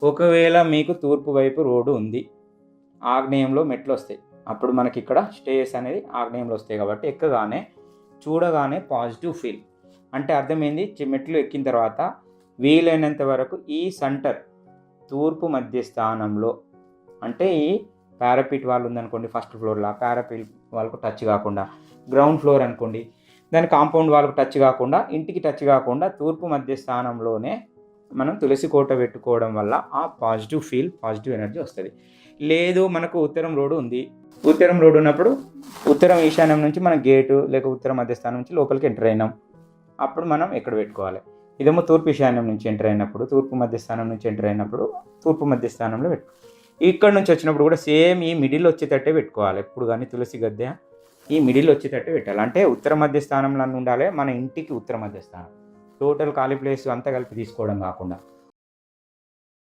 ఒకవేళ మీకు తూర్పు వైపు రోడ్డు ఉంది, ఆగ్నేయంలో మెట్లు వస్తాయి, అప్పుడు మనకి ఇక్కడ స్టేస్ అనేది ఆగ్నేయంలో వస్తాయి కాబట్టి ఎక్కగానే చూడగానే పాజిటివ్ ఫీల్ అంటే అర్థమైంది. మెట్లు ఎక్కిన తర్వాత వీలైనంత వరకు ఈ సెంటర్ తూర్పు మధ్య స్థానంలో, అంటే ఈ పారాపీట్ వాల్ ఉందనుకోండి ఫస్ట్ ఫ్లోర్లో, పారాపీట్ వాళ్ళకు టచ్ కాకుండా, గ్రౌండ్ ఫ్లోర్ అనుకోండి దాని కాంపౌండ్ వాళ్ళకు టచ్ కాకుండా, ఇంటికి టచ్ కాకుండా తూర్పు మధ్య స్థానంలోనే మనం తులసి కోట పెట్టుకోవడం వల్ల ఆ పాజిటివ్ ఫీల్, పాజిటివ్ ఎనర్జీ వస్తుంది. లేదు మనకు ఉత్తరం రోడ్డు ఉంది, ఉత్తరం రోడ్డు ఉన్నప్పుడు ఉత్తరం ఈశాన్యం నుంచి మన గేటు లేక ఉత్తర మధ్యస్థానం నుంచి లోపలికి ఎంటర్ అయినాం, అప్పుడు మనం ఎక్కడ పెట్టుకోవాలి. ఇదేమో తూర్పు ఈశాన్యం నుంచి ఎంటర్ అయినప్పుడు, తూర్పు మధ్యస్థానం నుంచి ఎంటర్ అయినప్పుడు తూర్పు మధ్యస్థానంలో పెట్టు. ఇక్కడ నుంచి వచ్చినప్పుడు కూడా సేమ్ ఈ మిడిల్ వచ్చేటట్టే పెట్టుకోవాలి. ఎప్పుడు కానీ తులసి గద్దె ఈ మిడిల్ వచ్చేటట్టే పెట్టాలి. అంటే ఉత్తర మధ్యస్థానంలో ఉండాలి మన ఇంటికి ఉత్తర మధ్యస్థానం, టోటల్ ఖాళీ ప్లేస్ అంతా కలిపి తీసుకోవడం కాకుండా.